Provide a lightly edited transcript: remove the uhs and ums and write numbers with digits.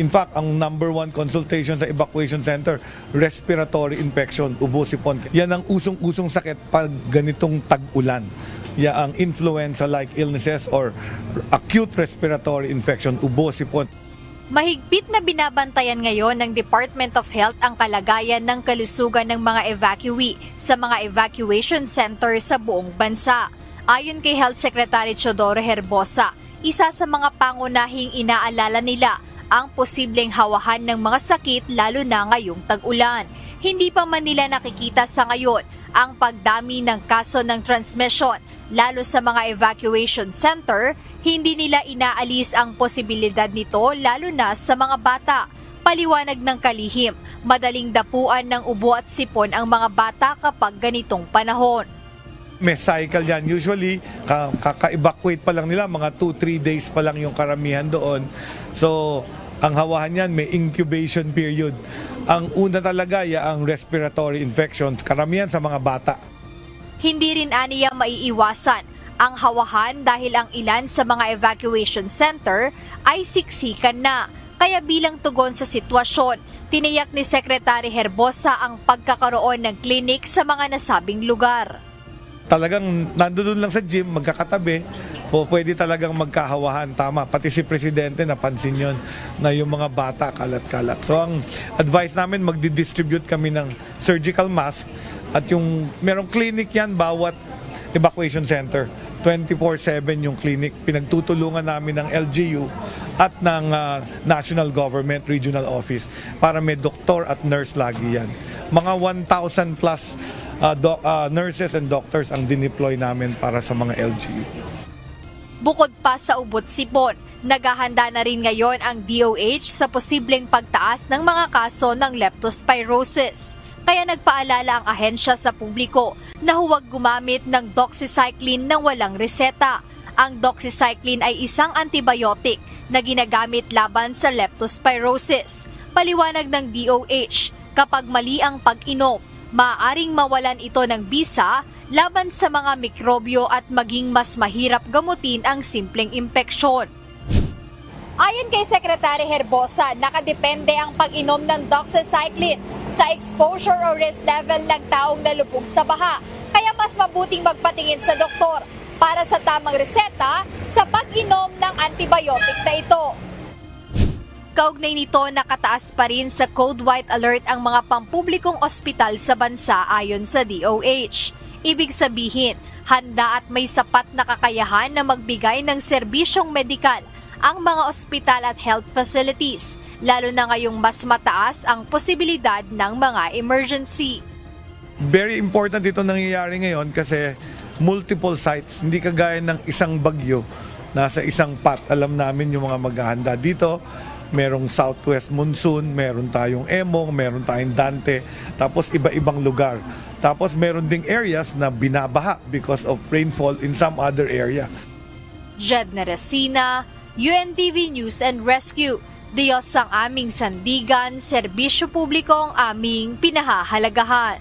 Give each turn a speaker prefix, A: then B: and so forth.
A: In fact, ang #1 consultation sa evacuation center, respiratory infection, ubo, sipon. Yan ang usong-usong sakit pag ganitong tag-ulan. Yan ang influenza-like illnesses or acute respiratory infection, ubo, sipon.
B: Mahigpit na binabantayan ngayon ng Department of Health ang kalagayan ng kalusugan ng mga evacuee sa mga evacuation center sa buong bansa. Ayon kay Health Secretary Teodoro Herbosa, isa sa mga pangunahing inaalala nila ang posibleng hawahan ng mga sakit lalo na ngayong tag-ulan. Hindi pa man nila nakikita sa ngayon ang pagdami ng kaso ng transmission lalo sa mga evacuation center. Hindi nila inaalis ang posibilidad nito lalo na sa mga bata. Paliwanag ng kalihim, madaling dapuan ng ubo at sipon ang mga bata kapag ganitong panahon.
A: May cycle yan. Usually, kaka-evacuate pa lang nila, mga 2-3 days pa lang yung karamihan doon. So, ang hawahan yan, may incubation period. Ang una talaga, ang respiratory infection, karamihan sa mga bata.
B: Hindi rin aniya maiiwasan ang hawahan dahil ang ilan sa mga evacuation center ay siksikan na. Kaya bilang tugon sa sitwasyon, tiniyak ni Secretary Herbosa ang pagkakaroon ng clinic sa mga nasabing lugar.
A: Talagang nandoon lang sa gym, magkakatabi, o pwede talagang magkahawahan. Tama, pati si Presidente napansin yon na yung mga bata kalat-kalat. So ang advice namin, magdi-distribute kami ng surgical mask at yung merong clinic yan bawat evacuation center. 24/7 yung clinic. Pinagtutulungan namin ng LGU at ng National Government Regional Office para may doktor at nurse lagi yan. Mga 1,000 plus nurses and doctors ang dineploy namin para sa mga LGU.
B: Bukod pa sa ubot sipon, naghahanda na rin ngayon ang DOH sa posibleng pagtaas ng mga kaso ng leptospirosis. Kaya nagpaalala ang ahensya sa publiko na huwag gumamit ng doxycycline nang walang reseta. Ang doxycycline ay isang antibiotic na ginagamit laban sa leptospirosis. Paliwanag ng DOH, kapag mali ang pag-inom, maaaring mawalan ito ng bisa laban sa mga mikrobyo at maging mas mahirap gamutin ang simpleng impeksyon. Ayon kay Secretary Herbosa, nakadepende ang pag-inom ng doxycycline sa exposure o risk level ng taong nalubog sa baha. Kaya mas mabuting magpatingin sa doktor para sa tamang reseta sa pag-inom ng antibiotic na ito. Kaugnay nito, nakataas pa rin sa Code White Alert ang mga pampublikong ospital sa bansa ayon sa DOH. Ibig sabihin, handa at may sapat na kakayahan na magbigay ng serbisyong medikal ang mga ospital at health facilities, lalo na ngayong mas mataas ang posibilidad ng mga emergency.
A: Very important ito nangyayari ngayon kasi multiple sites, hindi kagaya ng isang bagyo, nasa isang path. Alam namin yung mga maghahanda dito. Merong southwest monsoon, meron tayong Emong, meron tayong Dante, tapos iba-ibang lugar. Tapos meron ding areas na binabaha because of rainfall in some other area.
B: Jedna Resina, UNTV News and Rescue. Diyos ang aming sandigan, serbisyo publiko ang aming pinahahalagahan.